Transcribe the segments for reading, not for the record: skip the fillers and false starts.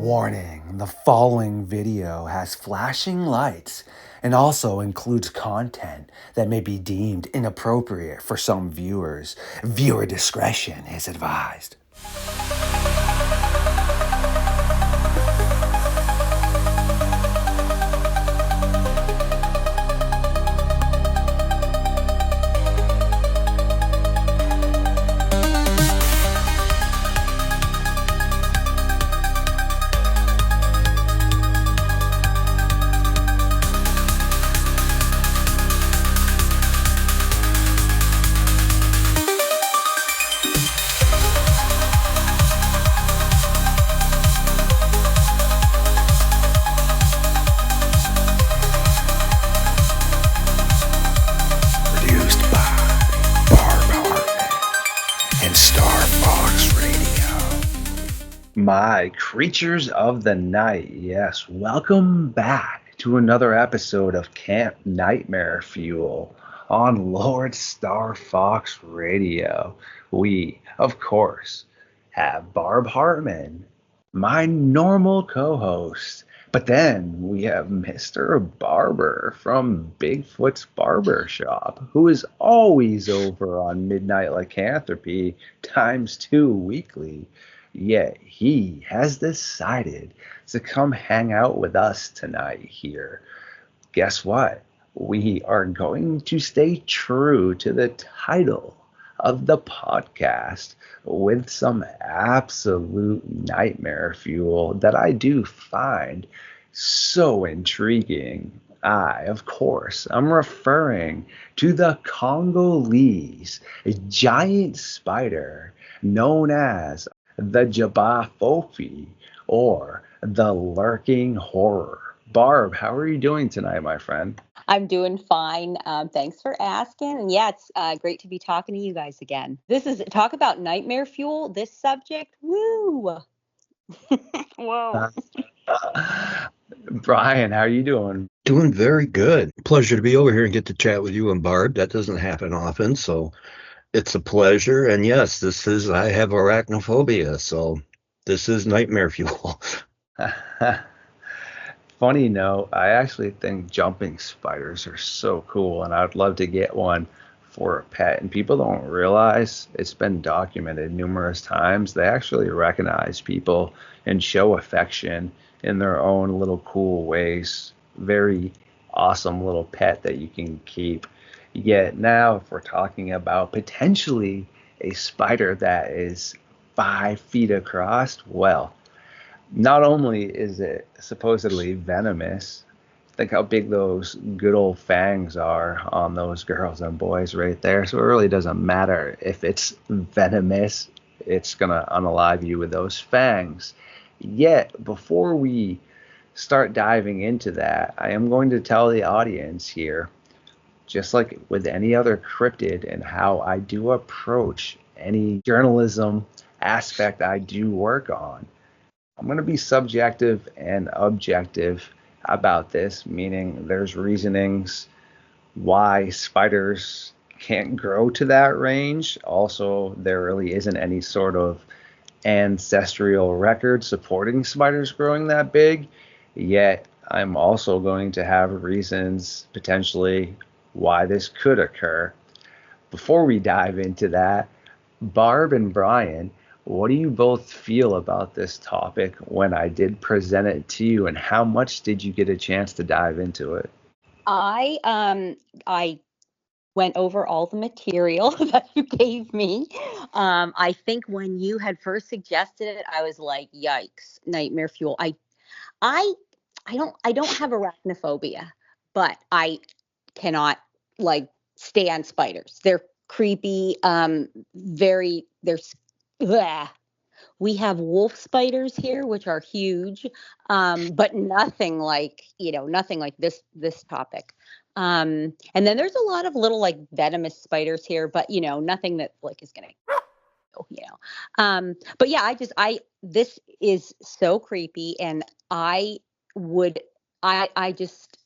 Warning, the following video has flashing lights and also includes content that may be deemed inappropriate for some viewers. Viewer discretion is advised. Produced by Barber and StarFox Radio. My creatures of the night, yes, welcome back to another episode of Camp Nightmare Fuel on LordeStarfox Radio. We, of course, have Barb Hartman, my normal co-host, but then we have Mr. Barber from Bigfoot's Barber Shop, who is always over on Midnight Lycanthropy ×2 weekly. Yet he has decided to come hang out with us tonight here. Guess what? We are going to stay true to the title of the podcast with some absolute nightmare fuel that I do find so intriguing. Of course, I'm referring to the Congolese giant spider known as the Fofi, or the lurking horror. Barb, how are you doing tonight, my friend? I'm doing fine. Thanks for asking. And yeah, it's great to be talking to you guys again. This is talk about nightmare fuel. This subject, woo! Whoa. Brian, how are you doing? Doing very good. Pleasure to be over here and get to chat with you and Barb. That doesn't happen often, so it's a pleasure. And yes, I have arachnophobia, so this is nightmare fuel. Funny note, I actually think jumping spiders are so cool, and I'd love to get one for a pet. And people don't realize, it's been documented numerous times, they actually recognize people and show affection in their own little cool ways. Very awesome little pet that you can keep. Yet now, if we're talking about potentially a spider that is 5 feet across, well, not only is it supposedly venomous, think how big those good old fangs are on those girls and boys right there. So it really doesn't matter if it's venomous, it's going to unalive you with those fangs. Yet, before we start diving into that, I am going to tell the audience here, just like with any other cryptid and how I do approach any journalism aspect I do work on, I'm going to be subjective and objective about this, meaning there's reasonings why spiders can't grow to that range. Also, there really isn't any sort of ancestral record supporting spiders growing that big. Yet, I'm also going to have reasons potentially why this could occur. Before we dive into that, Barb and Brian, what do you both feel about this topic when I did present it to you, and how much did you get a chance to dive into it? I went over all the material that you gave me. I think when you had first suggested it, I was like, yikes, nightmare fuel. I don't have arachnophobia, but I cannot stand spiders. They're creepy. We have wolf spiders here, which are huge, but nothing like this topic. And then there's a lot of little venomous spiders here, but nothing that is gonna, but yeah, this is so creepy, and I just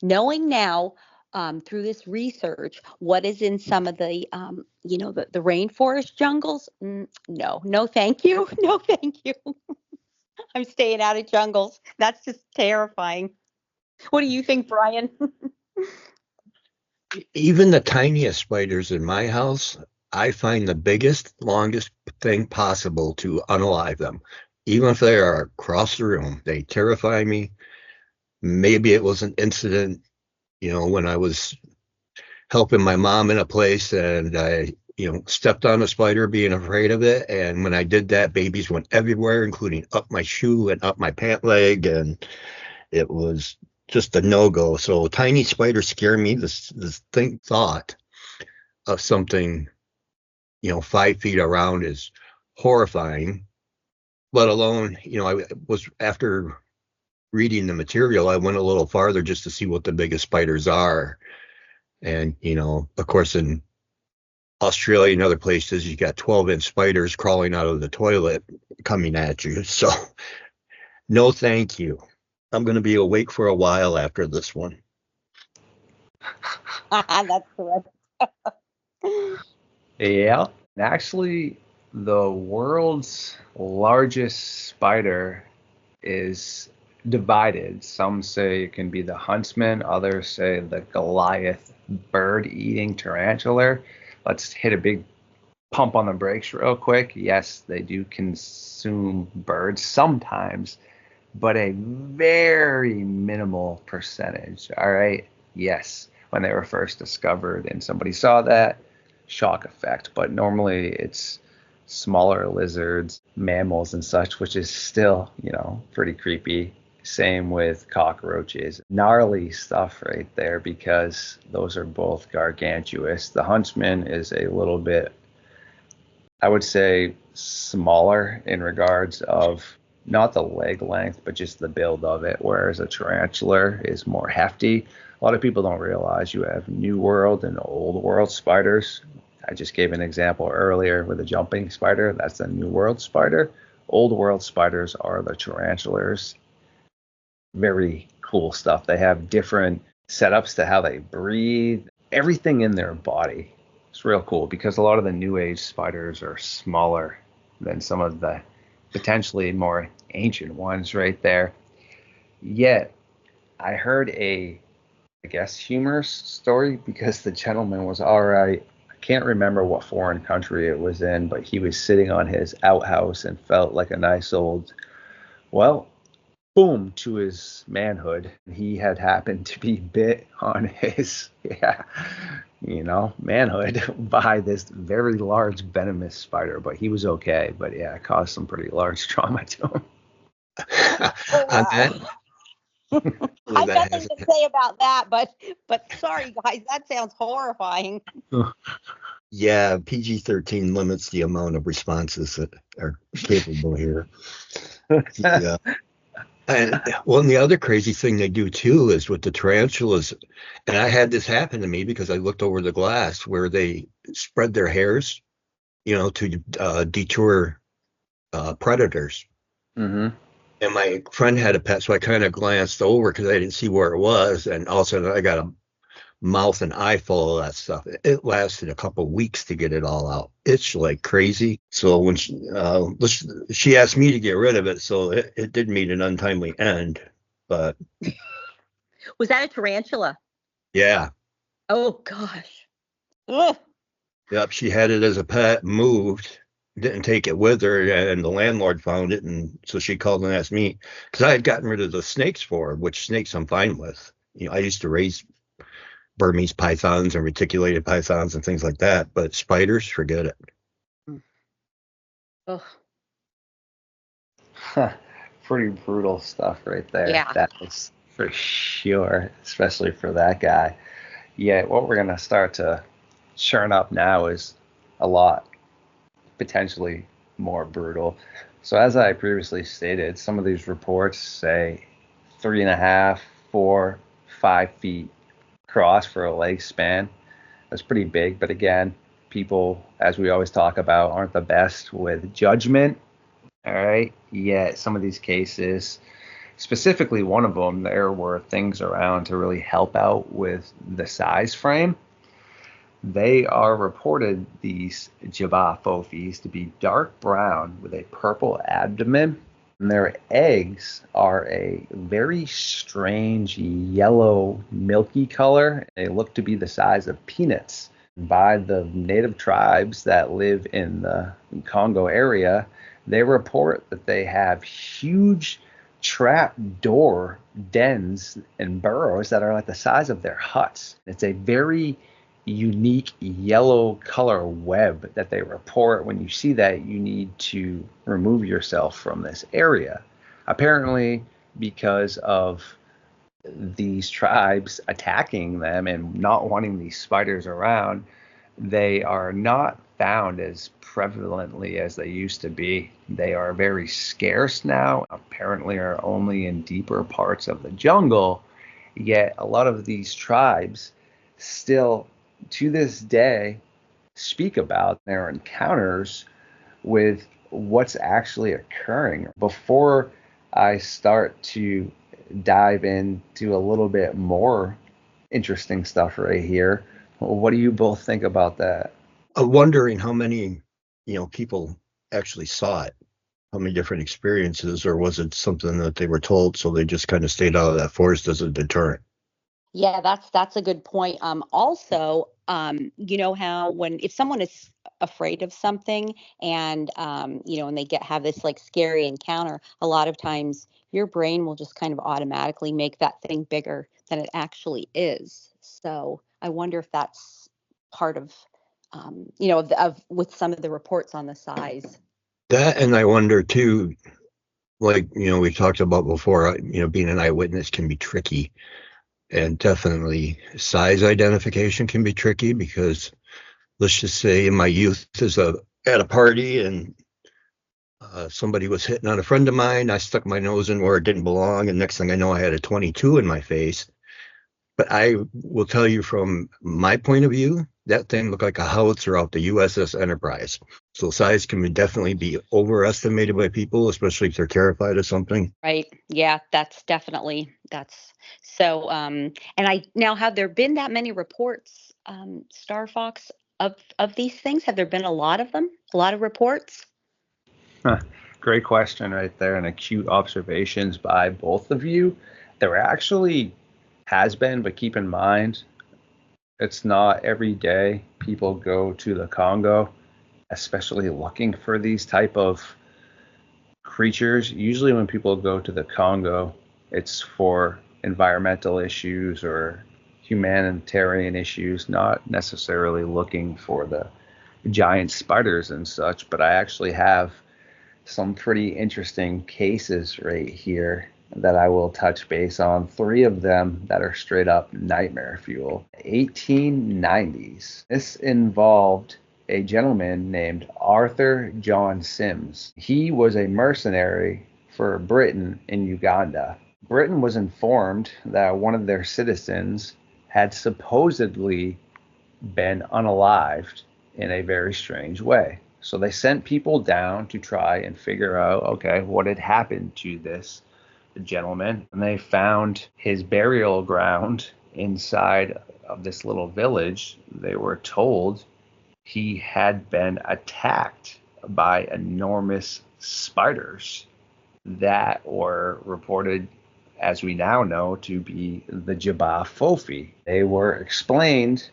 knowing now through this research what is in some of the the rainforest jungles. No, thank you. No, thank you. I'm staying out of jungles. That's just terrifying. What do you think, Brian? Even the tiniest spiders in my house, I find the biggest, longest thing possible to unalive them. Even if they are across the room, they terrify me. Maybe it was an incident, when I was helping my mom in a place and I, stepped on a spider being afraid of it. And when I did that, babies went everywhere, including up my shoe and up my pant leg. And it was just a no-go. So tiny spiders scare me. This thought of something, 5 feet around is horrifying, let alone, I was after reading the material, I went a little farther just to see what the biggest spiders are. And, of course, in Australia and other places, you got 12-inch spiders crawling out of the toilet coming at you. So, no, thank you. I'm going to be awake for a while after this one. That's correct. Yeah. Actually, the world's largest spider is divided. Some say it can be the huntsman, others say the Goliath bird-eating tarantula. Let's hit a big pump on the brakes real quick. Yes, they do consume birds sometimes, but a very minimal percentage. All right. Yes, when they were first discovered and somebody saw that, shock effect. But normally it's smaller lizards, mammals, and such, which is still, pretty creepy. Same with cockroaches. Gnarly stuff right there because those are both gargantuous. The huntsman is a little bit, I would say, smaller in regards of not the leg length, but just the build of it, whereas a tarantula is more hefty. A lot of people don't realize you have New World and Old World spiders. I just gave an example earlier with a jumping spider. That's the New World spider. Old World spiders are the tarantulas. Very cool stuff. They have different setups to how they breathe, everything in their body. It's real cool because a lot of the New Age spiders are smaller than some of the potentially more ancient ones right there. Yet, I heard I guess, humorous story because the gentleman was all right. I can't remember what foreign country it was in, but he was sitting on his outhouse and felt like a nice old, well, boom to his manhood. He had happened to be bit on his, manhood by this very large venomous spider, but he was okay. But yeah, it caused some pretty large trauma to him. On that, I've nothing to say about that, but sorry guys, that sounds horrifying. Yeah, PG-13 limits the amount of responses that are capable here. Yeah. And the other crazy thing they do too is with the tarantulas, and I had this happen to me because I looked over the glass where they spread their hairs, to deter predators. Mm-hmm. And my friend had a pet, so I kind of glanced over because I didn't see where it was, and all of a sudden I got a mouth and eye full of that stuff. It lasted a couple of weeks to get it all out. It's like crazy. So when she asked me to get rid of it, so it did meet an untimely end. But was that a tarantula? Yeah. Oh gosh. Ugh. Yep. She had it as a pet, moved, didn't take it with her, and the landlord found it, and so she called and asked me because I had gotten rid of the snakes for her, which snakes I'm fine with. I used to raise Burmese pythons and reticulated pythons and things like that. But spiders, forget it. Ugh. Pretty brutal stuff right there. Yeah. That is for sure, especially for that guy. Yeah, what we're going to start to churn up now is a lot, potentially more brutal. So as I previously stated, some of these reports say 3.5, 4, 5 feet cross for a leg span. That's pretty big, but again, people, as we always talk about, aren't the best with judgment. All right. Yet some of these cases, specifically one of them, there were things around to really help out with the size frame. They are reported, these Java Fofis, to be dark brown with a purple abdomen And their eggs are a very strange yellow, milky color. They look to be the size of peanuts. By the native tribes that live in the Congo area, they report that they have huge trap door dens and burrows that are like the size of their huts. It's a very unique yellow color web that they report. When you see that, you need to remove yourself from this area. Apparently, because of these tribes attacking them and not wanting these spiders around, they are not found as prevalently as they used to be. They are very scarce now, apparently are only in deeper parts of the jungle, yet a lot of these tribes still to this day speak about their encounters with what's actually occurring. Before I start to dive into a little bit more interesting stuff right here, what do you both think about that? I'm wondering how many, people actually saw it, how many different experiences, or was it something that they were told, so they just kind of stayed out of that forest as a deterrent? Yeah, that's a good point. Also, you know how when if someone is afraid of something and and they have this like scary encounter, a lot of times your brain will just kind of automatically make that thing bigger than it actually is. So I wonder if that's part of of with some of the reports on the size. That, and I wonder too, like, we talked about before, being an eyewitness can be tricky. And definitely size identification can be tricky because let's just say in my youth at a party and somebody was hitting on a friend of mine. I stuck my nose in where it didn't belong, and next thing I know, I had a 22 in my face. But I will tell you from my point of view, that thing looked like a howitzer out the USS Enterprise. So size can definitely be overestimated by people, especially if they're terrified of something. Right. Yeah, that's so and I now have there been that many reports, Star Fox, of these things? Have there been a lot of them? A lot of reports? Huh. Great question right there, and acute observations by both of you. There actually has been, but keep in mind, it's not every day people go to the Congo, especially looking for these type of creatures. Usually when people go to the Congo, it's for environmental issues or humanitarian issues, not necessarily looking for the giant spiders and such. But I actually have some pretty interesting cases right here that I will touch base on. Three of them that are straight up nightmare fuel. 1890s. This involved a gentleman named Arthur John Sims. He was a mercenary for Britain in Uganda. Britain was informed that one of their citizens had supposedly been unalived in a very strange way. So they sent people down to try and figure out, okay, what had happened to this gentleman. And they found his burial ground inside of this little village. They were told he had been attacked by enormous spiders that were reported, as we now know, to be the Jabba Fofi. They were explained,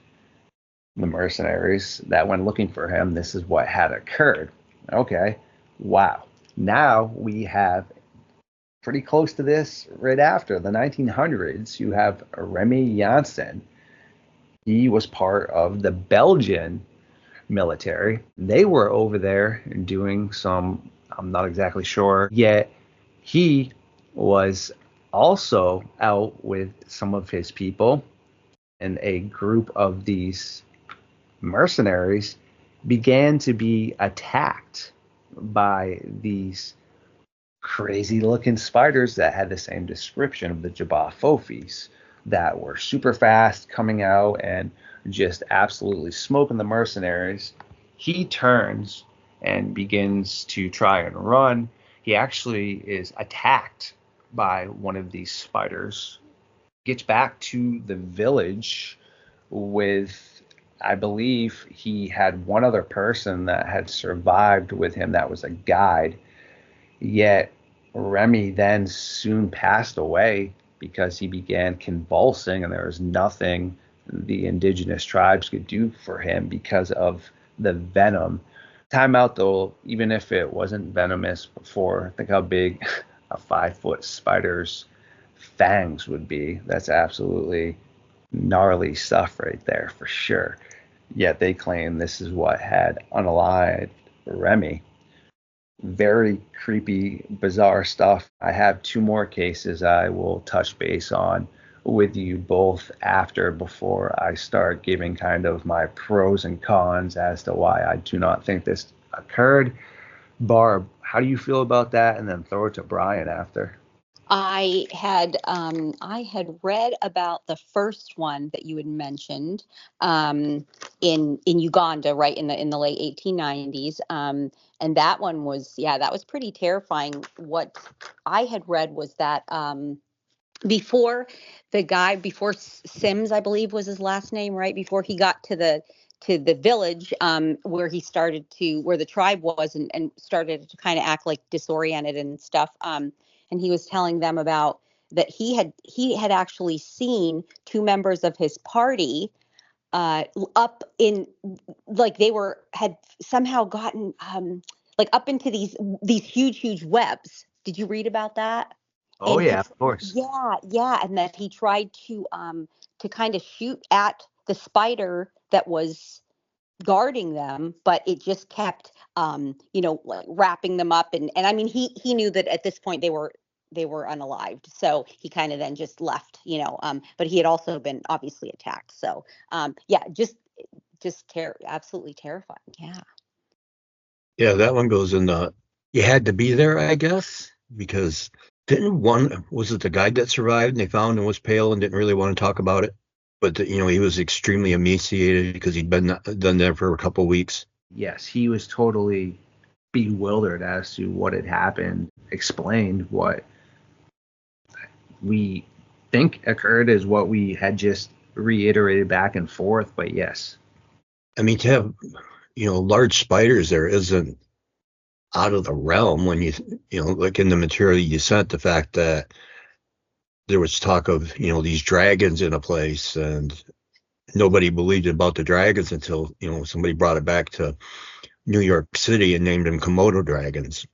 the mercenaries, that when looking for him, this is what had occurred. Okay, wow. Now we have pretty close to this right after the 1900s. You have Remy Janssen. He was part of the Belgian military. They were over there doing some, I'm not exactly sure, yet he was also out with some of his people, and a group of these mercenaries began to be attacked by these crazy looking spiders that had the same description of the Jabba Fofis, that were super fast coming out and just absolutely smoking the mercenaries. He turns and begins to try and run. He actually is attacked by one of these spiders, gets back to the village with, I believe he had one other person that had survived with him that was a guide. Yet Remy then soon passed away because he began convulsing, and there was nothing the indigenous tribes could do for him because of the venom. Time out though, even if it wasn't venomous before, think how big a 5 foot spider's fangs would be. That's absolutely gnarly stuff right there for sure. Yet they claim this is what had unalived Remy. Very creepy, bizarre stuff. I have two more cases I will touch base on with you both before I start giving kind of my pros and cons as to why I do not think this occurred. Barb, how do you feel about that? And then throw it to Brian after. I had read about the first one that you had mentioned in Uganda, right in the late 1890s, and that one was, yeah, that was pretty terrifying. What I had read was that before before Sims, I believe was his last name, right? Before he got to the village where the tribe was, and started to kind of act like disoriented and stuff. And he was telling them about that he had actually seen two members of his party up in, like, they had somehow gotten like up into these huge webs. Did you read about that? Oh And yeah, of course. yeah, and that he tried to kind of shoot at the spider that was guarding them, but it just kept like wrapping them up, and I mean, he knew that at this point they were unalived, so he kind of then just left, but he had also been obviously attacked. So yeah, absolutely terrifying. Yeah. Yeah, that one goes in the, you had to be there, I guess, because didn't one, was it the guy that survived and they found and was pale and didn't really want to talk about it? But, he was extremely emaciated because he'd been done there for a couple of weeks. Yes, he was totally bewildered as to what had happened, explained what we think occurred as what we had just reiterated back and forth. But yes. I mean, to have, large spiders there isn't out of the realm when like in the material you sent, the fact that there was talk of, these dragons in a place, and nobody believed about the dragons until, somebody brought it back to New York City and named them Komodo dragons.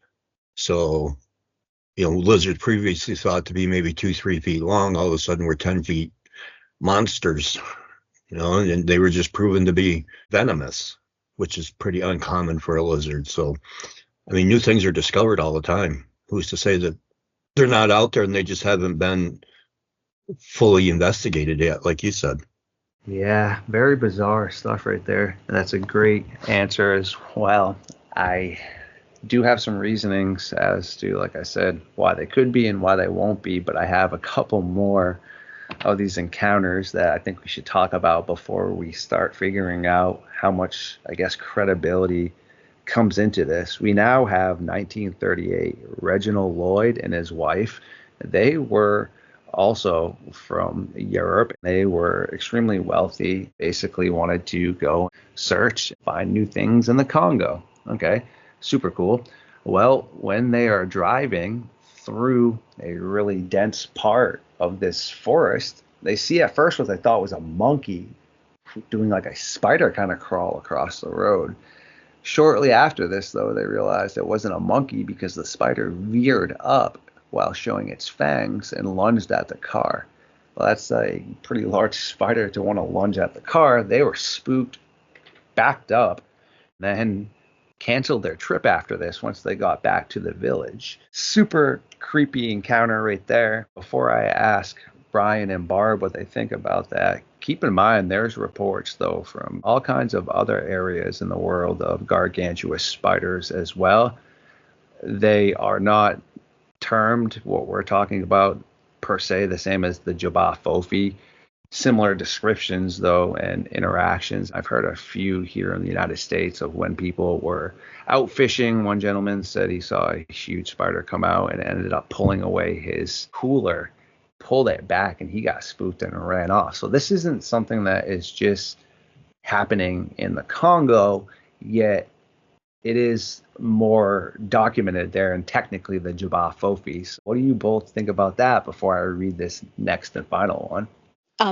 So, lizards previously thought to be maybe 2-3 feet long, all of a sudden were 10 feet monsters, and they were just proven to be venomous, which is pretty uncommon for a lizard. So, I mean, new things are discovered all the time. Who's to say that they're not out there and they just haven't been fully investigated yet, like you said? Yeah, very bizarre stuff right there. And that's a great answer as well. I do have some reasonings as to, like I said, why they could be and why they won't be, but I have a couple more of these encounters that I think we should talk about before we start figuring out how much, I guess, credibility comes into this. We now have 1938, Reginald Lloyd and his wife. They were also from Europe. They were extremely wealthy, basically wanted to go search, find new things in the Congo. Okay, super cool. Well, when they are driving through a really dense part of this forest, they see at first what they thought was a monkey doing like a spider kind of crawl across the road. Shortly after this, though, they realized it wasn't a monkey because the spider veered up while showing its fangs and lunged at the car. Well, that's a pretty large spider to want to lunge at the car. They were spooked, backed up, then canceled their trip after this once they got back to the village. Super creepy encounter right there. Before I ask Brian and Barb what they think about that, keep in mind there's reports, though, from all kinds of other areas in the world of gargantuous spiders as well. They are not termed what we're talking about per se the same as the Jabba Fofi. Similar descriptions, though, and interactions. I've heard a few here in the United States of when people were out fishing. One gentleman said he saw a huge spider come out and ended up pulling away his cooler, pulled it back, and he got spooked and ran off. So this isn't something that is just happening in the Congo, yet it is more documented there and technically the Jabba Fofis. What do you both think about that before I read this next and final one?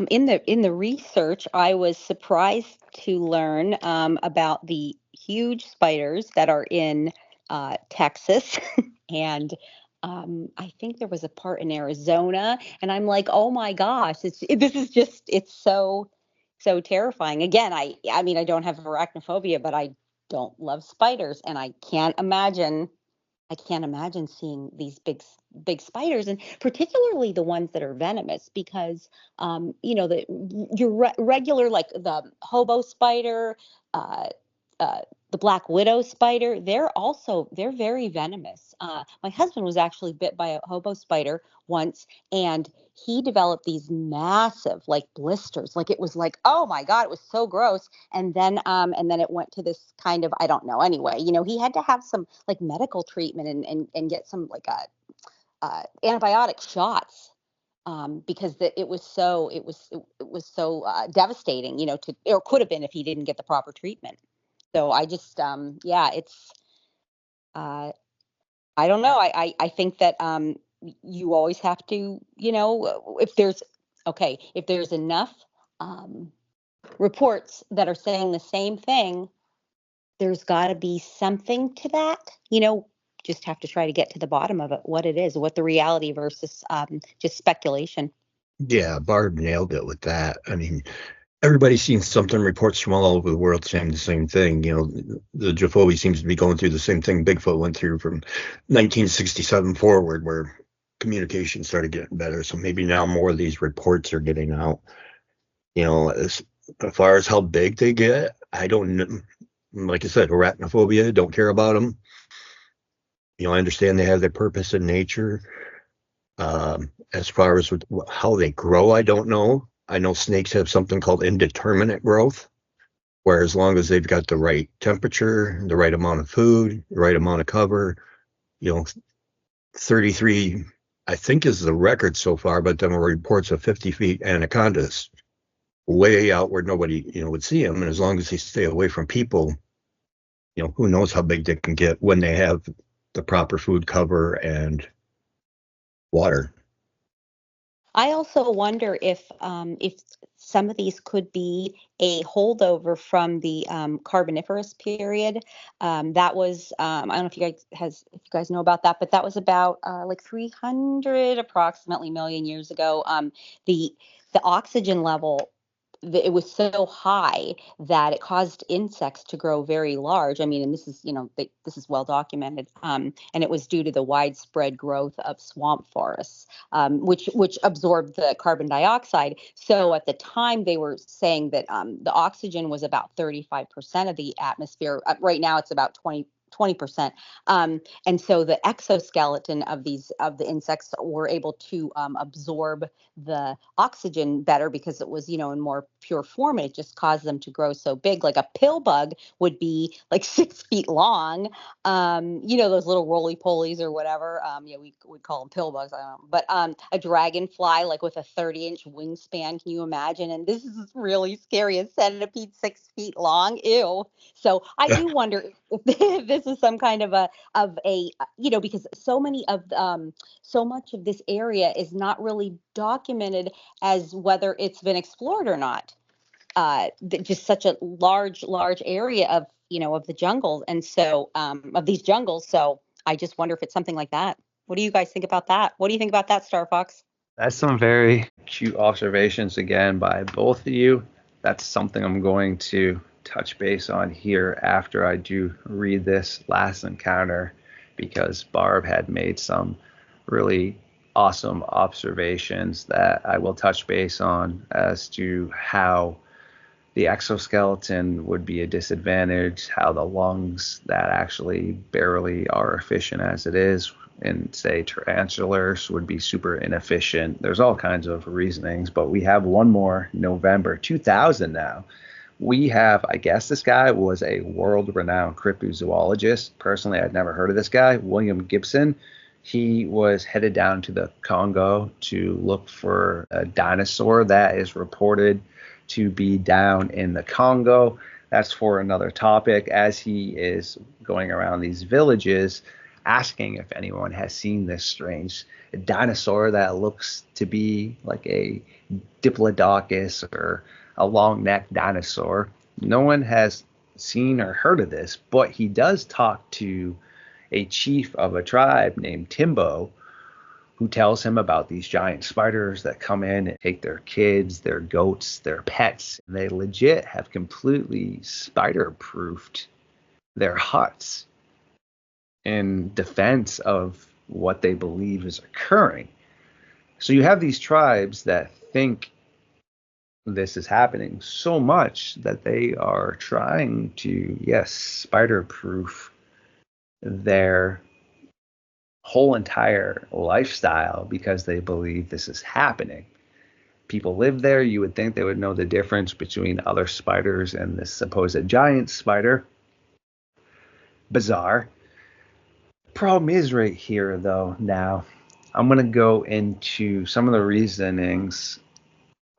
In the research, I was surprised to learn about the huge spiders that are in Texas, and I think there was a part in Arizona. And I'm like, oh my gosh, this is just it's so terrifying. Again, I mean, I don't have arachnophobia, but I don't love spiders, and I can't imagine seeing these big spiders, and particularly the ones that are venomous, because the your regular, like the hobo spider, uh, the black widow spider, they're very venomous. My husband was actually bit by a hobo spider once, and he developed these massive like blisters. Like it was like, oh my God, it was so gross. And then it went to this kind of, I don't know. Anyway, he had to have some like medical treatment and get some like antibiotic shots, because it was so devastating, to, or could have been if he didn't get the proper treatment. So I just, yeah, it's, uh, I don't know. I think that you always have to, if there's enough um, reports that are saying the same thing, there's got to be something to that. Just have to try to get to the bottom of it, what it is, what the reality versus just speculation. Yeah, Barb nailed it with that. I mean, everybody's seen something, reports from all over the world saying the same thing. The Jafobi seems to be going through the same thing Bigfoot went through from 1967 forward, where communication started getting better. So maybe now more of these reports are getting out. As far as how big they get, I don't know. Like I said, arachnophobia, don't care about them. I understand they have their purpose in nature. As far as how they grow, I don't know. I know snakes have something called indeterminate growth, where as long as they've got the right temperature, the right amount of food, the right amount of cover, you know, 33, I think, is the record so far, but then reports of 50 feet anacondas way out where nobody, would see them. And as long as they stay away from people, who knows how big they can get when they have the proper food cover and water. I also wonder if some of these could be a holdover from the Carboniferous period. That was, I don't know if you guys know about that, but that was about like 300 approximately million years ago. The oxygen level, it was so high that it caused insects to grow very large. I mean, and this is, this is well documented. And it was due to the widespread growth of swamp forests, which absorbed the carbon dioxide. So at the time, they were saying that the oxygen was about 35% of the atmosphere. Right now, it's about 20%. And so the exoskeleton of the insects were able to absorb the oxygen better because it was, in more pure form. It just caused them to grow so big. Like a pill bug would be like 6 feet long. Those little roly polies or whatever. We would call them pill bugs. I don't know. But a dragonfly, like with a 30-inch wingspan, can you imagine? And this is really scary. A centipede 6 feet long. Ew. So I do wonder if this is some kind of because so much of this area is not really documented as whether it's been explored or not. Just such a large area of the jungle, and so of these jungles. So I just wonder if it's something like that. What do you guys think about that? What do you think about that, StarFox? That's some very cute observations again by both of you. That's something I'm going to touch base on here after I do read this last encounter, because Barb had made some really awesome observations that I will touch base on as to how the exoskeleton would be a disadvantage, how the lungs that actually barely are efficient as it is in, say, tarantulas would be super inefficient. There's all kinds of reasonings, but we have one more, November 2000 now. We have, I guess this guy was a world-renowned cryptozoologist. Personally, I'd never heard of this guy, William Gibson. He was headed down to the Congo to look for a dinosaur that is reported to be down in the Congo. that's for another topic, as he is going around these villages asking if anyone has seen this strange dinosaur that looks to be like a diplodocus or a long-necked dinosaur. No one has seen or heard of this, but he does talk to a chief of a tribe named Timbo, who tells him about these giant spiders that come in and take their kids, their goats, their pets. And they legit have completely spider-proofed their huts in defense of what they believe is occurring. So you have these tribes that think this is happening so much that they are trying to, yes, spider-proof their whole entire lifestyle because they believe this is happening. People live there. You would think they would know the difference between other spiders and this supposed giant spider. Bizarre. Problem is right here, though, now. I'm going to go into some of the reasonings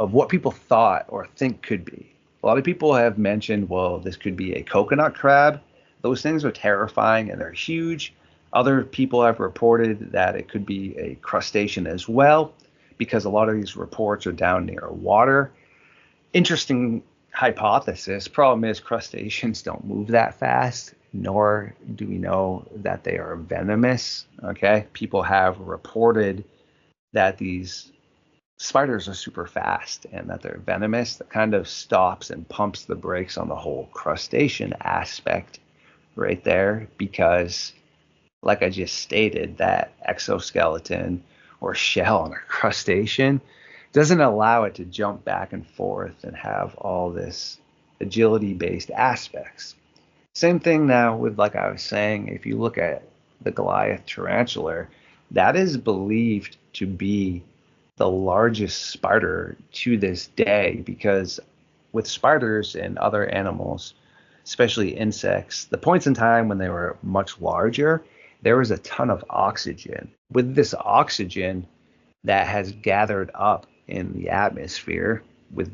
of what people thought or think could be. A lot of people have mentioned, well, this could be a coconut crab. Those things are terrifying and they're huge. Other people have reported that it could be a crustacean as well, because a lot of these reports are down near water. Interesting hypothesis. Problem is, crustaceans don't move that fast, nor do we know that they are venomous. Okay, people have reported that these spiders are super fast and that they're venomous. That kind of stops and pumps the brakes on the whole crustacean aspect right there, because like I just stated, that exoskeleton or shell on a crustacean doesn't allow it to jump back and forth and have all this agility-based aspects. Same thing now with, like I was saying, if you look at the Goliath tarantula, that is believed to be the largest spider to this day, because with spiders and other animals, especially insects, the points in time when they were much larger, there was a ton of oxygen. With this oxygen that has gathered up in the atmosphere with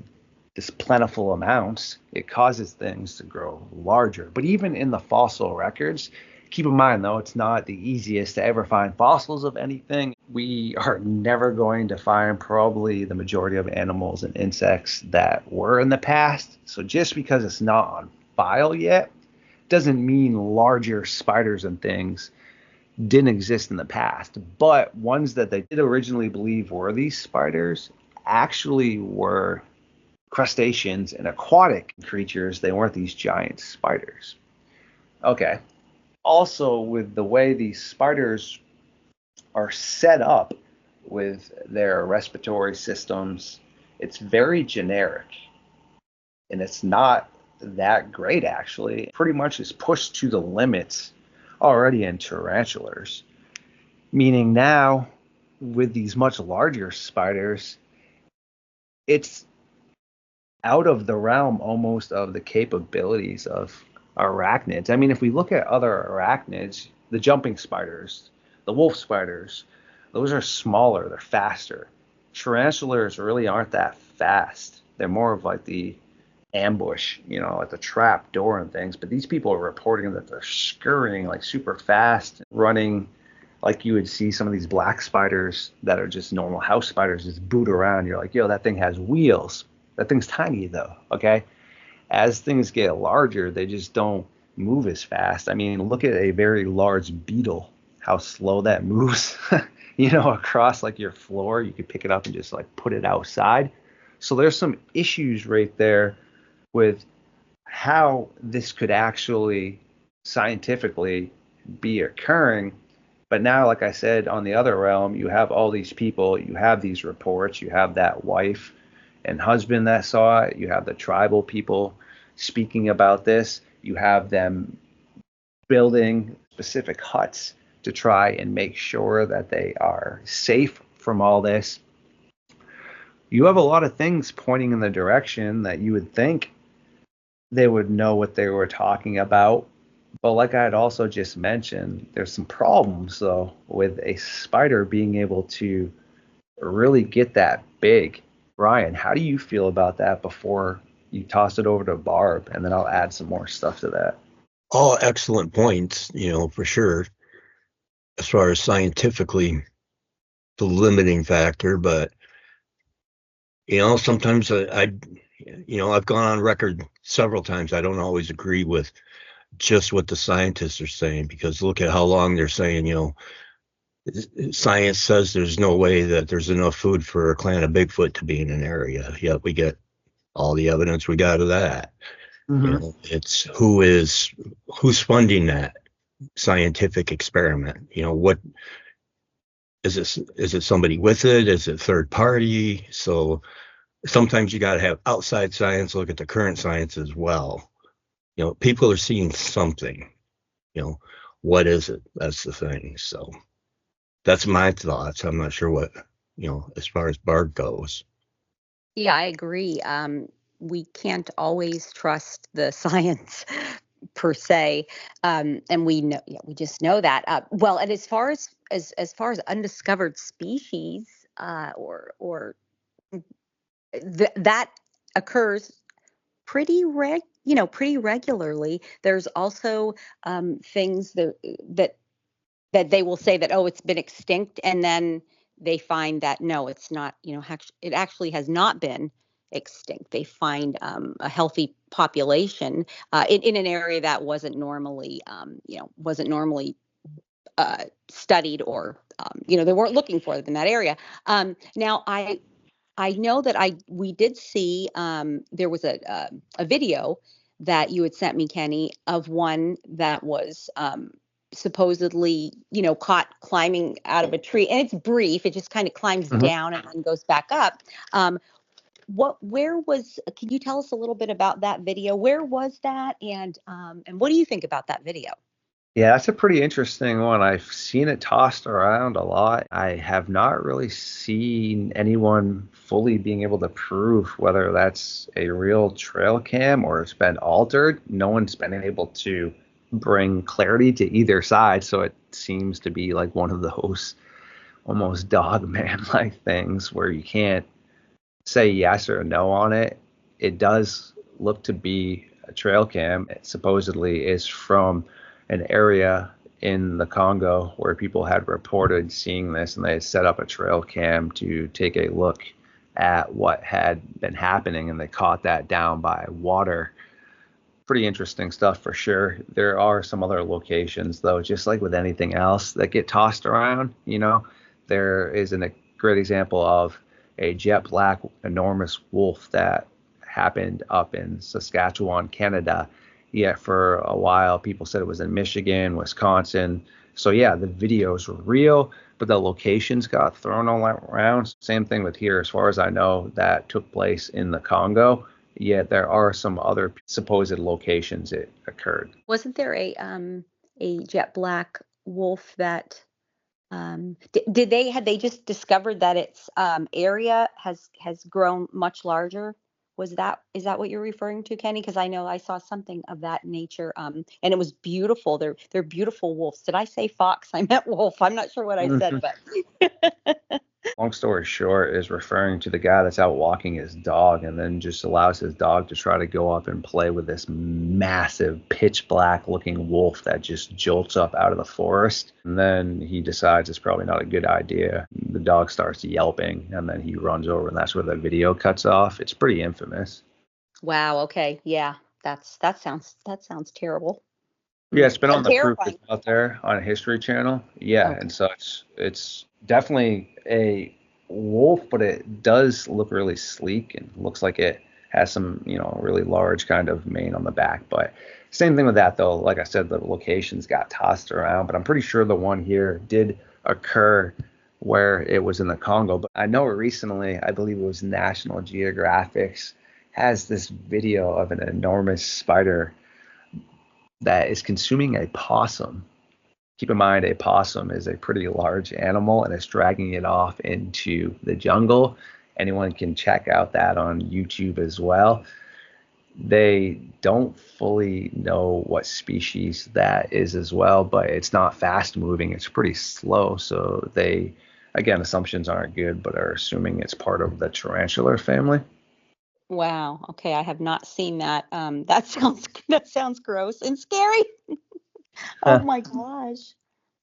this plentiful amounts, it causes things to grow larger. But even in the fossil records, keep in mind though, it's not the easiest to ever find fossils of anything. We are never going to find probably the majority of animals and insects that were in the past. So just because it's not on file yet doesn't mean larger spiders and things didn't exist in the past. But ones that they did originally believe were these spiders actually were crustaceans and aquatic creatures. They weren't these giant spiders. Okay. Also, with the way these spiders are set up with their respiratory systems, it's very generic. And it's not that great, actually. Pretty much is pushed to the limits already in tarantulas. Meaning now, with these much larger spiders, it's out of the realm almost of the capabilities of arachnids. I mean, if we look at other arachnids, the jumping spiders, the wolf spiders, those are smaller, they're faster. Tarantulas really aren't that fast. They're more of like the ambush, like the trap door and things. But these people are reporting that they're scurrying like super fast, running like you would see some of these black spiders that are just normal house spiders just boot around. You're like, yo, that thing has wheels. That thing's tiny though, okay? As things get larger, they just don't move as fast. I mean, look at a very large beetle, how slow that moves, across like your floor. You could pick it up and just like put it outside. So there's some issues right there with how this could actually scientifically be occurring. But now, like I said, on the other realm, you have all these people, you have these reports, you have that wife and husband that saw it, you have the tribal people speaking about this, you have them building specific huts to try and make sure that they are safe from all this. You have a lot of things pointing in the direction that you would think they would know what they were talking about. But like I had also just mentioned, there's some problems, though, with a spider being able to really get that big. Ryan, how do you feel about that before you toss it over to Barb, and then I'll add some more stuff to that. All excellent points, for sure, as far as scientifically the limiting factor. But, sometimes I've gone on record several times. I don't always agree with just what the scientists are saying, because look at how long they're saying, science says there's no way that there's enough food for a clan of Bigfoot to be in an area. Yet we get all the evidence we got of that. Mm-hmm. It's who's funding that scientific experiment. What is it? Is it somebody with it? Is it third party? So sometimes you got to have outside science look at the current science as well. People are seeing something. What is it? That's the thing. So that's my thoughts. I'm not sure what, as far as Barb goes. Yeah, I agree. We can't always trust the science per se, and we know, yeah, we just know that. Well, and as far as undiscovered species, or that occurs pretty regularly. There's also things that they will say that, oh, it's been extinct, and then they find that no, it's not. It actually has not been extinct. They find a healthy population in an area that wasn't normally studied, or they weren't looking for it in that area. Now I know that we did see, there was a video that you had sent me, Kenny, of one that was supposedly, caught climbing out of a tree, and it's brief. It just kind of climbs Mm-hmm. down and then goes back up. Can you tell us a little bit about that video? Where was that? And what do you think about that video? Yeah, that's a pretty interesting one. I've seen it tossed around a lot. I have not really seen anyone fully being able to prove whether that's a real trail cam or it's been altered. No one's been able to bring clarity to either side, so it seems to be like one of those almost dogman like things where you can't say yes or no on it. It does look to be a trail cam. It supposedly is from an area in the Congo where people had reported seeing this, and they had set up a trail cam to take a look at what had been happening, and they caught that down by water. Pretty interesting stuff for sure. There are some other locations, though, just like with anything else that get tossed around. There is a great example of a jet black enormous wolf that happened up in Saskatchewan, Canada. Yet for a while, people said it was in Michigan, Wisconsin. So yeah, the videos were real, but the locations got thrown all around. Same thing with here, as far as I know, that took place in the Congo. Yet there are some other supposed locations it occurred. Wasn't there a jet black wolf that had they just discovered that its area has grown much larger? Is that what you're referring to, Kenny? Because I know I saw something of that nature, and it was beautiful. They're beautiful wolves. Did I say fox? I meant wolf. I'm not sure what I said, but Long story short, is referring to the guy that's out walking his dog and then just allows his dog to try to go up and play with this massive pitch black looking wolf that just jolts up out of the forest. And then he decides it's probably not a good idea. The dog starts yelping, and then he runs over, and that's where the video cuts off. It's pretty infamous. Wow. Okay. Yeah. That sounds terrible. Yeah, it's been on the proof. Terrifying. It's out there on History Channel. Yeah, Okay. and so it's definitely a wolf, but it does look really sleek and looks like it has some, really large kind of mane on the back. But same thing with that, though. Like I said, the locations got tossed around, but I'm pretty sure the one here did occur where it was in the Congo. But I know recently, I believe it was National Geographic's, has this video of an enormous spider that is consuming a possum. Keep in mind, a possum is a pretty large animal, and it's dragging it off into the jungle. Anyone can check out that on YouTube as well. They don't fully know what species that is as well, but it's not fast moving. It's pretty slow. So again, assumptions aren't good, but are assuming it's part of the tarantular family. Wow. Okay, I have not seen that. That sounds gross and scary. Oh my gosh.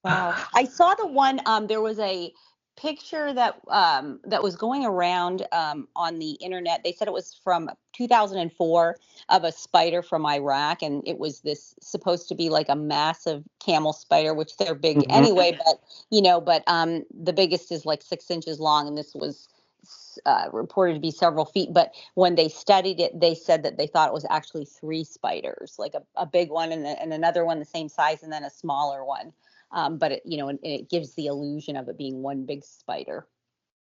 Wow. I saw the one there was a picture that was going around on the internet. They said it was from 2004 of a spider from Iraq, and it was this supposed to be like a massive camel spider, which they're big Mhm. anyway, but the biggest is like 6 inches long, and this was reported to be several feet. But when they studied it, they said that they thought it was actually three spiders, like a big one and another one the same size, and then a smaller one. But it gives the illusion of it being one big spider.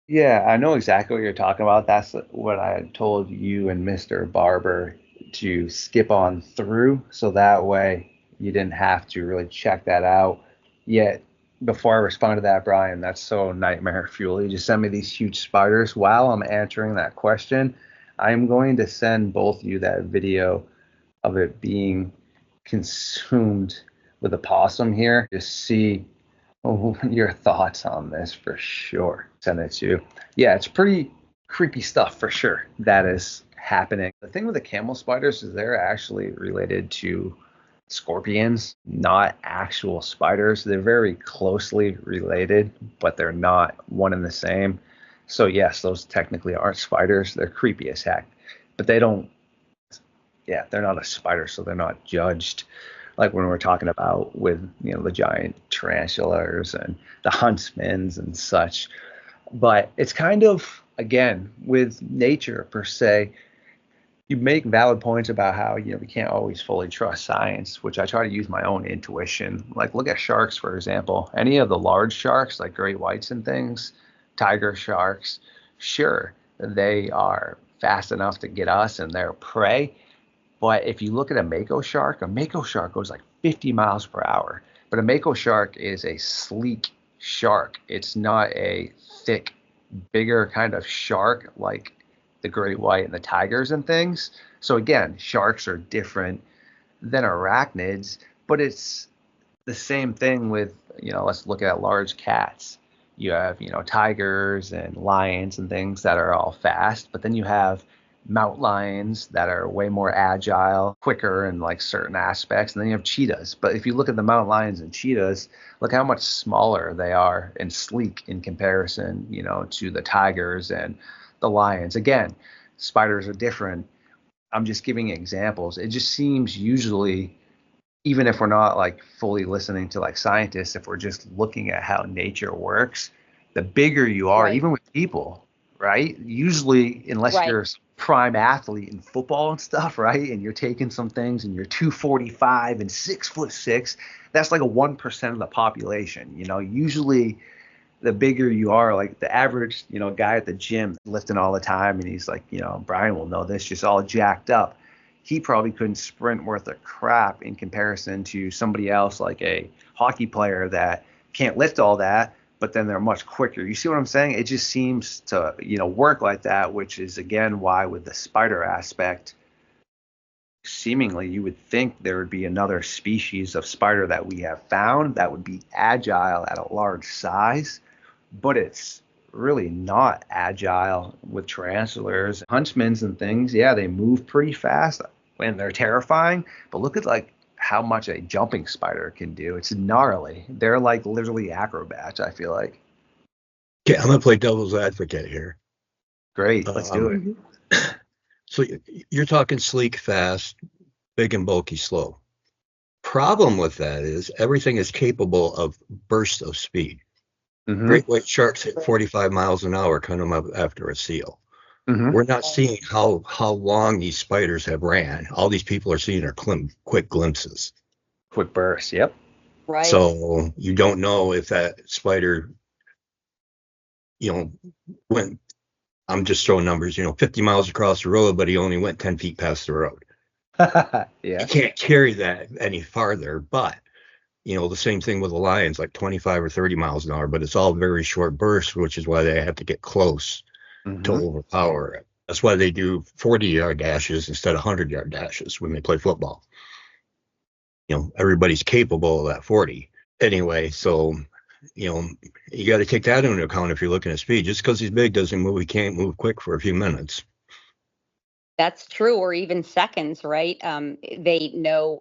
Yeah, I know exactly what you're talking about. That's what I had told you and Mr. Barber to skip on through, so that way you didn't have to really check that out. Yet, before I respond to that, Brian, that's so nightmare fuel. You just send me these huge spiders. While I'm answering that question, I'm going to send both of you that video of it being consumed with a possum here. Just see your thoughts on this for sure. Send it to you. Yeah, it's pretty creepy stuff for sure that is happening. The thing with the camel spiders is they're actually related to scorpions, not actual spiders. They're very closely related, but they're not one and the same. So yes, those technically aren't spiders. They're creepy as heck, but they don't. Yeah, they're not a spider, so they're not judged like when we're talking about with the giant tarantulas and the huntsmans and such. But it's kind of again with nature per se. You make valid points about how we can't always fully trust science, which I try to use my own intuition. Like look at sharks for example. Any of the large sharks like great whites and things, tiger sharks, sure they are fast enough to get us and their prey, but if you look at a mako shark goes like 50 miles per hour. But a mako shark is a sleek shark. It's not a thick, bigger kind of shark like the great white and the tigers and things. So again, sharks are different than arachnids, but it's the same thing with, let's look at large cats. You have, tigers and lions and things that are all fast, but then you have mountain lions that are way more agile, quicker in like certain aspects, and then you have cheetahs. But if you look at the mountain lions and cheetahs, look how much smaller they are and sleek in comparison, to the tigers and the lions. Again, spiders are different. I'm just giving examples. It just seems usually, even if we're not like fully listening to like scientists, if we're just looking at how nature works, the bigger you are, Right. even with people, right? Usually, unless Right. you're a prime athlete in football and stuff, right? And you're taking some things and you're 245 and 6'6", that's like a 1% of the population. Usually the bigger you are, like the average, guy at the gym lifting all the time, and he's like, Brian will know this, just all jacked up. He probably couldn't sprint worth a crap in comparison to somebody else, like a hockey player that can't lift all that, but then they're much quicker. You see what I'm saying? It just seems to, work like that, which is again why with the spider aspect, seemingly you would think there would be another species of spider that we have found that would be agile at a large size, but it's really not agile with tarantulas, huntsmans and things. Yeah, they move pretty fast and they're terrifying, but look at like how much a jumping spider can do. It's gnarly. They're like literally acrobats, I feel like. Okay, I'm gonna play devil's advocate here. Great, let's do it. So you're talking sleek, fast, big and bulky, slow. Problem with that is everything is capable of bursts of speed. Mm-hmm. Great white sharks hit 45 miles an hour coming up after a seal. Mm-hmm. We're not seeing how long these spiders have ran. All these people are seeing are quick glimpses. Quick burst, yep. Right. So you don't know if that spider, went, I'm just throwing numbers, 50 miles across the road, but he only went 10 feet past the road. Yeah. You can't carry that any farther, but the same thing with the lions, like 25 or 30 miles an hour, but it's all very short bursts, which is why they have to get close to overpower it. That's why they do 40-yard dashes instead of 100-yard dashes when they play football. Everybody's capable of that 40. Anyway, so, you got to take that into account if you're looking at speed. Just because he's big doesn't mean he can't move quick for a few minutes. That's true, or even seconds, right? They know.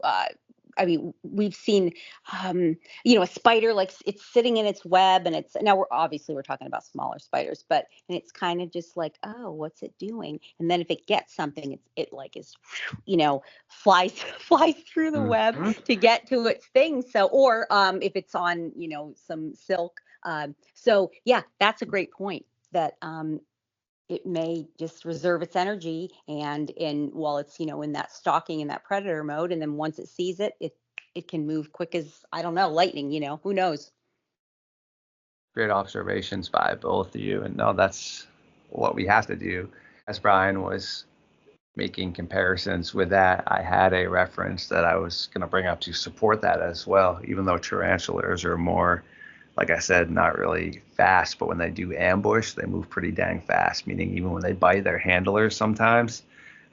I mean, we've seen, a spider like it's sitting in its web, and it's now we're talking about smaller spiders, but and it's kind of just like, oh, what's it doing? And then if it gets something, it like is, flies flies through the web Mhm. to get to its thing. So, or if it's on, some silk. So yeah, that's a great point. That it may just reserve its energy and while it's in that stalking in that predator mode, and then once it sees it can move quick as, I don't know, lightning, who knows. Great observations by both of you. And no, that's what we have to do. As Brian was making comparisons with that, I had a reference that I was going to bring up to support that as well, even though tarantulas are more, like I said, not really fast, but when they do ambush, they move pretty dang fast, meaning even when they bite their handlers sometimes,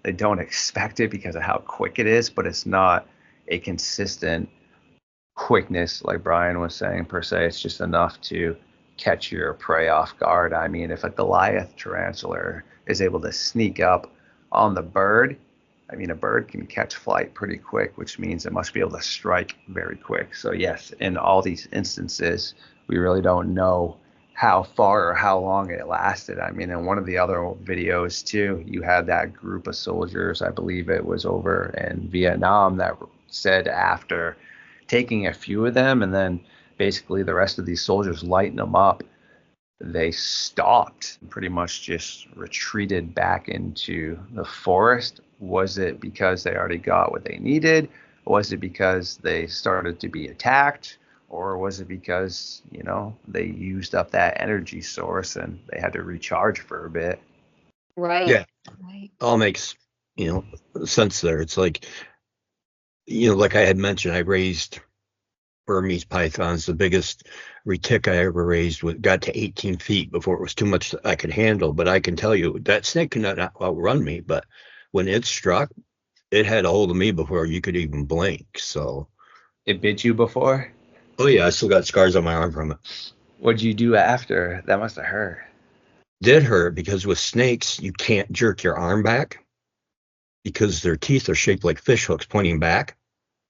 they don't expect it because of how quick it is, but it's not a consistent quickness like Brian was saying per se. It's just enough to catch your prey off guard. I mean, if a Goliath tarantula is able to sneak up on the bird, I mean, a bird can catch flight pretty quick, which means it must be able to strike very quick. So yes, in all these instances, we really don't know how far or how long it lasted. I mean, in one of the other videos too, you had that group of soldiers, I believe it was over in Vietnam, that said after taking a few of them and then basically the rest of these soldiers lighting them up, they stopped, pretty much just retreated back into the forest. Was it because they already got what they needed? Was it because they started to be attacked? Or was it because, they used up that energy source and they had to recharge for a bit? Right. Yeah, Right. all makes, sense there. It's like, like I had mentioned, I raised Burmese pythons. The biggest retic I ever raised got to 18 feet before it was too much I could handle. But I can tell you that snake could not outrun me. But when it struck, it had a hold of me before you could even blink. So, It bit you before? oh yeah, I still got scars on my arm from it. What'd you do after? That must have hurt. Did hurt because with snakes, you can't jerk your arm back because their teeth are shaped like fish hooks pointing back.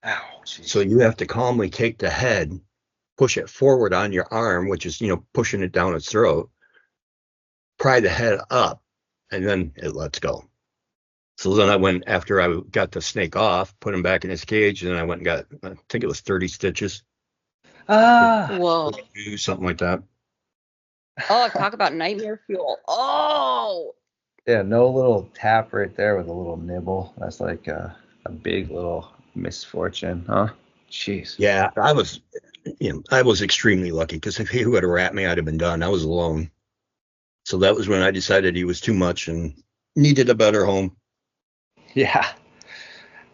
Ow, So jeez. you have to calmly take the head, push it forward on your arm, which is, pushing it down its throat, pry the head up, and then it lets go. So then I went, after I got the snake off, put him back in his cage, and then I went and got, I think it was 30 stitches, Ah, Whoa. something like that. Oh, talk about nightmare fuel. Oh, yeah, no little tap right there with a little nibble. That's like a big little misfortune, huh? Jeez. Yeah, I was extremely lucky because if he would have wrapped me, I'd have been done. I was alone. So that was when I decided he was too much and needed a better home. Yeah,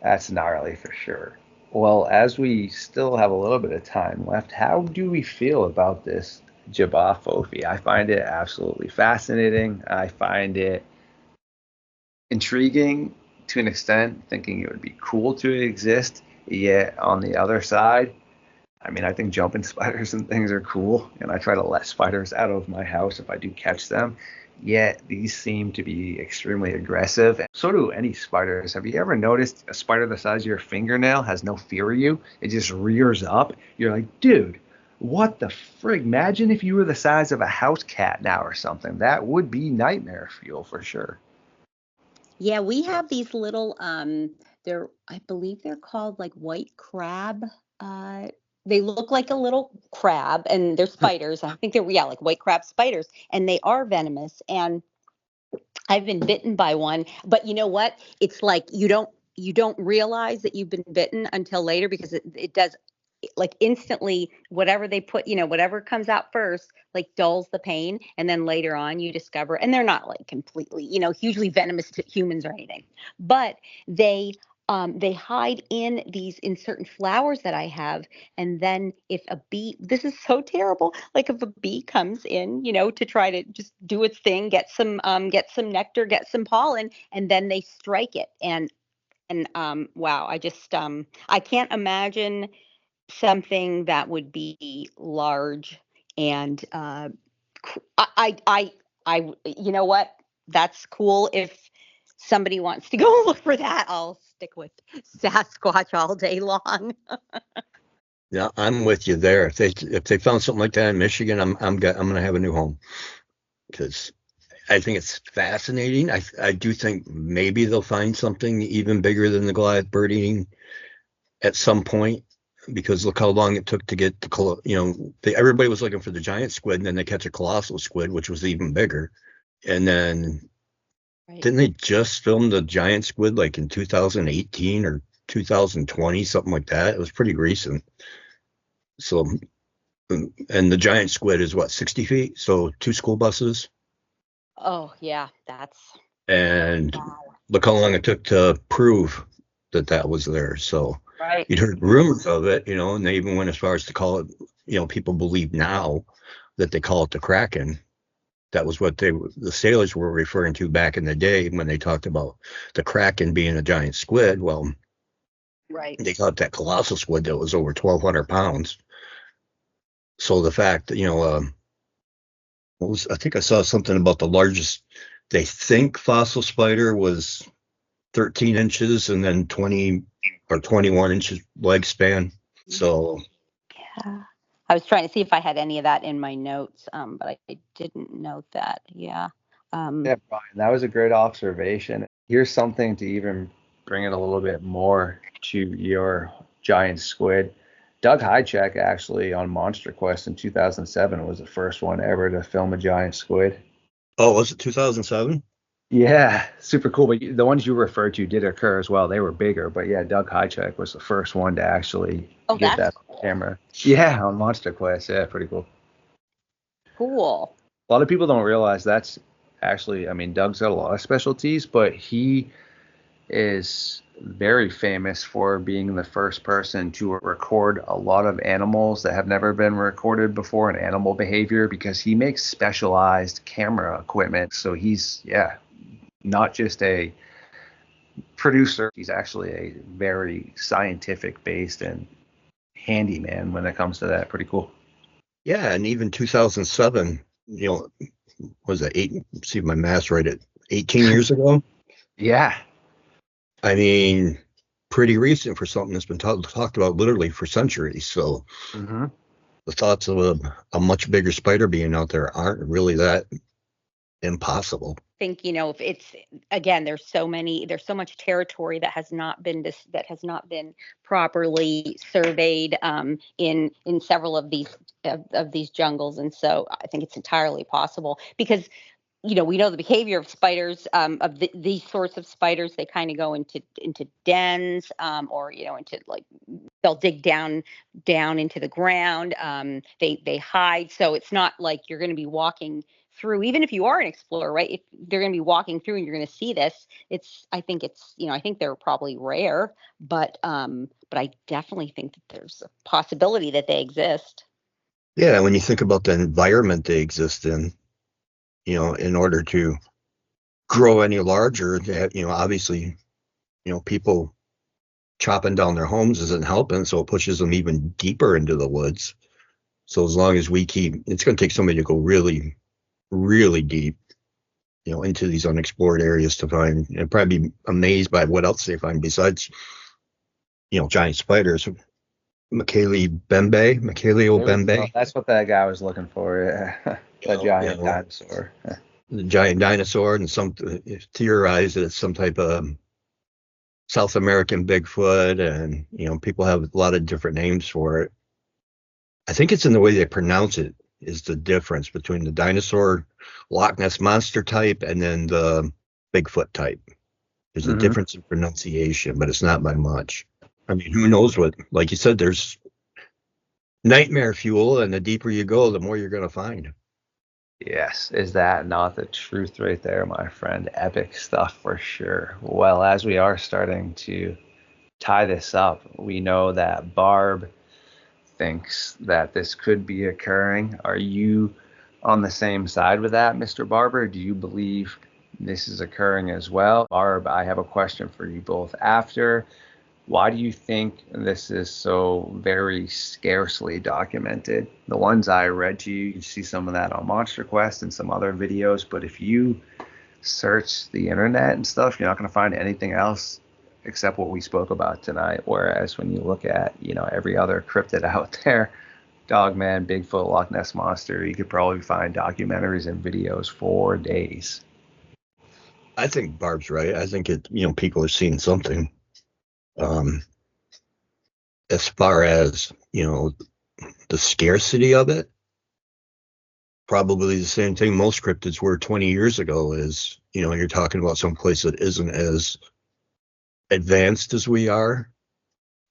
that's gnarly for sure. Well, as we still have a little bit of time left, how do we feel about this Jabba Fofi? I find it absolutely fascinating. I find it intriguing to an extent, thinking it would be cool to exist. Yet on the other side, I mean, I think jumping spiders and things are cool, and I try to let spiders out of my house if I do catch them. Yet these seem to be extremely aggressive. So do any spiders. Have you ever noticed a spider the size of your fingernail has no fear of you? It just rears up. You're like, dude, what the frig? Imagine if you were the size of a house cat now or something. That would be nightmare fuel for sure. yeah, we have these little I believe they're called like white crab. Uh they look like a little crab, and they're spiders. I think they're, yeah, like white crab spiders, and they are venomous. And I've been bitten by one, but you know what? It's like you don't realize that you've been bitten until later, because it does, like, instantly whatever they put, whatever comes out first, like, dulls the pain, and then later on you discover, and they're not like completely, hugely venomous to humans or anything, but they hide in certain flowers that I have. And then if a bee, this is so terrible, like if a bee comes in, to try to just do its thing, get some nectar, get some pollen, and then they strike it. And wow, I can't imagine something that would be large and I, I, I, you know what? That's cool if somebody wants to go look for that, I'll stick with Sasquatch all day long. Yeah, I'm with you there. If they found something like that in Michigan, I'm gonna have a new home because I think it's fascinating. I do think maybe they'll find something even bigger than the Goliath bird eating at some point, because look how long it took to get everybody was looking for the giant squid, and then they catch a colossal squid, which was even bigger. And then didn't they just film the giant squid like in 2018 or 2020, something like that? It was pretty recent. So, and the giant squid is what, 60 feet? So 2 school buses. Oh yeah, And look how long it took to prove that was there. So you'd heard rumors of it, and they even went as far as to call it, people believe now that they call it the Kraken. That was what the sailors were referring to back in the day when they talked about the Kraken being a giant squid. Well, they caught that colossal squid that was over 1,200 pounds. So the fact that, I think I saw something about the largest, they think fossil spider was 13 inches and then 20 or 21 inches leg span. So yeah, I was trying to see if I had any of that in my notes, but I didn't note that. Yeah. Yeah, Brian, that was a great observation. Here's something to even bring it a little bit more to your giant squid. Doug Hychek actually on Monster Quest in 2007 was the first one ever to film a giant squid. Oh, was it 2007? Yeah, super cool. But the ones you referred to did occur as well. They were bigger, but yeah, Doug Hychek was the first one to actually get that on camera. Yeah, on Monster Quest. Yeah, pretty cool. Cool. A lot of people don't realize that's actually, Doug's got a lot of specialties, but he is very famous for being the first person to record a lot of animals that have never been recorded before in animal behavior, because he makes specialized camera equipment. So he's, not just a producer, he's actually a very scientific based and handyman when it comes to that. Pretty cool. Yeah, and even 2007, was it see my math's right, at 18 years ago? Yeah. I mean, pretty recent for something that's been talked about literally for centuries. So the thoughts of a much bigger spider being out there aren't really that impossible. I think, if it's, again, there's so much territory that has not been properly surveyed in several of these jungles, and so I think it's entirely possible, because we know the behavior of spiders, of these sorts of spiders. They kind of go into dens, or into, like, they'll dig down into the ground. They hide, so it's not like you're going to be walking through, even if you are an explorer, right? If they're going to be walking through and you're going to see this, I think they're probably rare, but I definitely think that there's a possibility that they exist. Yeah, when you think about the environment they exist in, in order to grow any larger, obviously, people chopping down their homes isn't helping, so it pushes them even deeper into the woods. So as long as it's going to take somebody to go really, really deep, into these unexplored areas to find, and probably be amazed by what else they find besides, giant spiders. Michele Bembe. That's what that guy was looking for. The giant dinosaur. The giant dinosaur, and some theorize that it's some type of South American Bigfoot, and people have a lot of different names for it. I think it's in the way they pronounce it is the difference between the dinosaur Loch Ness monster type and then the Bigfoot type. There's a difference in pronunciation, but it's not by much. I mean, who knows what, like you said, there's nightmare fuel, and the deeper you go, the more you're going to find. Yes, is that not the truth right there, my friend? Epic stuff for sure. Well, as we are starting to tie this up, we know that Barb thinks that this could be occurring. Are you on the same side with that, Mr. Barber? Do you believe this is occurring as well? Barb, I have a question for you both after. Why do you think this is so very scarcely documented? The ones I read to you, you see some of that on Monster Quest and some other videos, but if you search the internet and stuff, you're not going to find anything else except what we spoke about tonight. Whereas when you look at, every other cryptid out there, Dogman, Bigfoot, Loch Ness Monster, you could probably find documentaries and videos for days. I think Barb's right. I think people are seeing something. As far as, the scarcity of it, probably the same thing most cryptids were 20 years ago is, you're talking about some place that isn't as advanced as we are.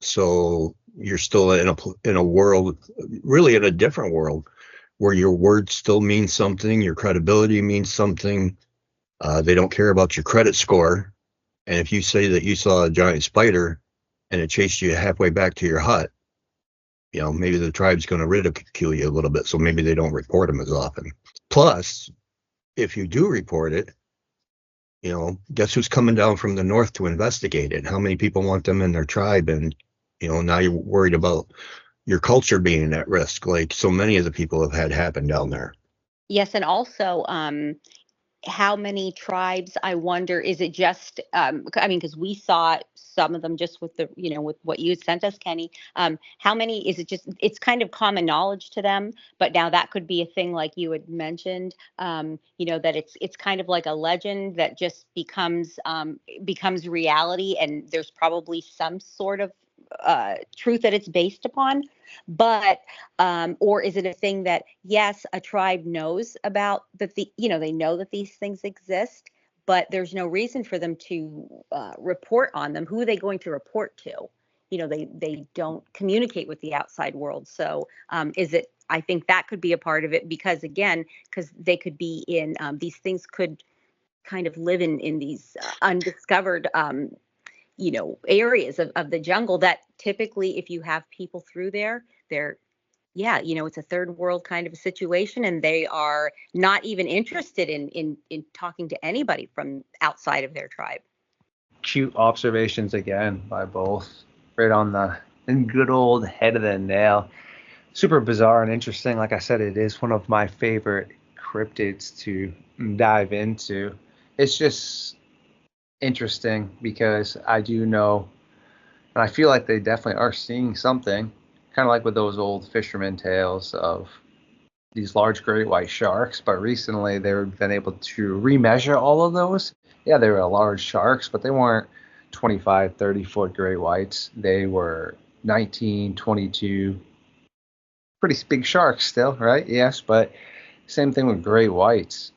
So you're still in a world, really in a different world, where your words still mean something, your credibility means something. They don't care about your credit score. And if you say that you saw a giant spider and it chased you halfway back to your hut, maybe the tribe's going to ridicule you a little bit. So maybe they don't report them as often. Plus, if you do report it, guess who's coming down from the north to investigate it? How many people want them in their tribe? And, now you're worried about your culture being at risk, like so many of the people have had happen down there. Yes, and also, how many tribes, I wonder, is it just, I mean, because we saw some of them just with the, with what you had sent us, Kenny. How many is it just, it's kind of common knowledge to them, but now that could be a thing like you had mentioned, that it's kind of like a legend that just becomes reality, and there's probably some sort of truth that it's based upon. But or is it a thing that, yes, a tribe knows about, that they know that these things exist, but there's no reason for them to report on them. Who are they going to report to? They don't communicate with the outside world. So I think that could be a part of it, because they could be in, these things could kind of live in these undiscovered areas of the jungle that typically, if you have people through there, it's a third world kind of a situation, and they are not even interested in talking to anybody from outside of their tribe. Cute observations again by both, right on the good old head of the nail. Super bizarre and interesting. Like I said, it is one of my favorite cryptids to dive into. It's just interesting because I do know, and I feel like they definitely are seeing something, kind of like with those old fisherman tales of these large great white sharks. But recently they've been able to remeasure all of those. Yeah, they were large sharks, but they weren't 25, 30-foot great whites. They were 19, 22, pretty big sharks still, right? Yes, but same thing with great whites.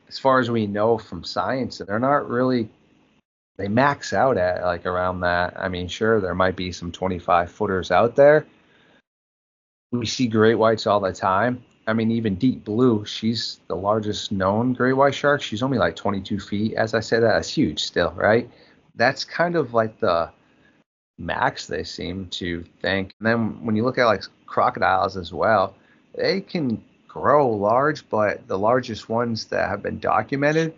As far as we know from science, they're not really, they max out at like around that. I mean, sure, there might be some 25 footers out there. We see great whites all the time. I mean, even deep blue, she's the largest known great white shark. She's only like 22 feet. As I said, that's huge still, right? That's kind of like the max they seem to think. And then when you look at like crocodiles as well, they can grow large, but the largest ones that have been documented,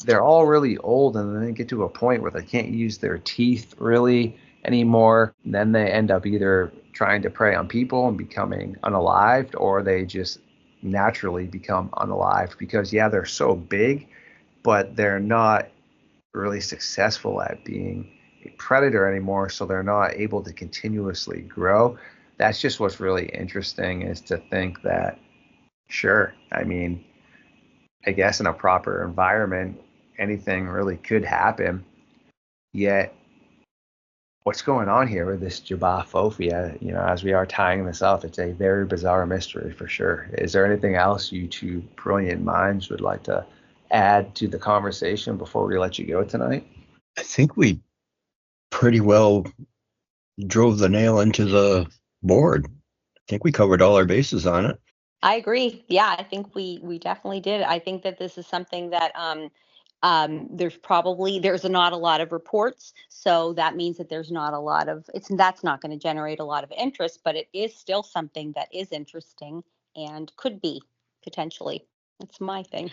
they're all really old, and then they get to a point where they can't use their teeth really anymore. And then they end up either trying to prey on people and becoming unalived, or they just naturally become unalived because, yeah, they're so big, but they're not really successful at being a predator anymore, so they're not able to continuously grow. That's just what's really interesting, is to think that, sure, I mean, I guess in a proper environment, anything really could happen. Yet, what's going on here with this Jabba Fofi? As we are tying this up, it's a very bizarre mystery for sure. Is there anything else you two brilliant minds would like to add to the conversation before we let you go tonight? I think we pretty well drove the nail into the board. I think we covered all our bases on it. I agree. Yeah, I think we definitely did. I think that this is something that there's not a lot of reports, so that means that there's not a lot of that's not going to generate a lot of interest, but it is still something that is interesting and could be potentially. That's my thing.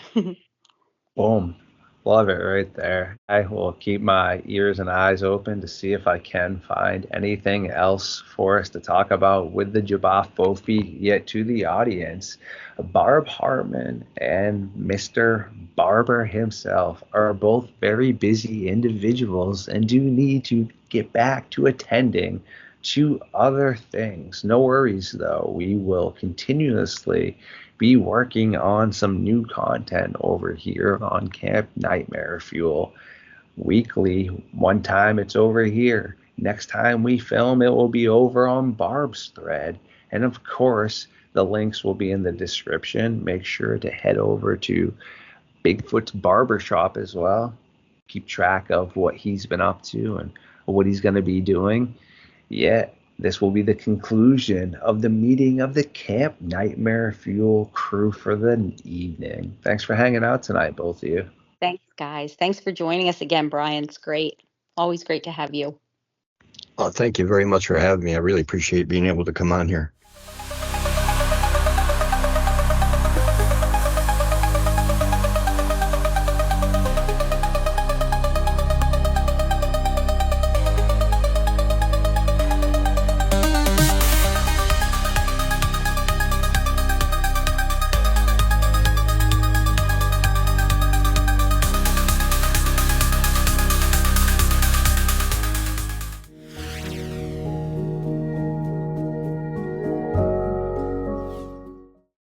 Boom. Love it right there. I will keep my ears and eyes open to see if I can find anything else for us to talk about with the Jabba Fofi, yet to the audience. Barb Hartman and Mr. Barber himself are both very busy individuals and do need to get back to attending to other things. No worries though. We will continuously be working on some new content over here on Camp Nightmare Fuel. Weekly, one time it's over here. Next time we film, it will be over on Barb's thread. And of course, the links will be in the description. Make sure to head over to Bigfoot's Barbershop as well. Keep track of what he's been up to and what he's going to be doing. Yeah, this will be the conclusion of the meeting of the Camp Nightmare Fuel crew for the evening. Thanks for hanging out tonight, both of you. Thanks, guys. Thanks for joining us again, Brian. It's great. Always great to have you. Thank you very much for having me. I really appreciate being able to come on here.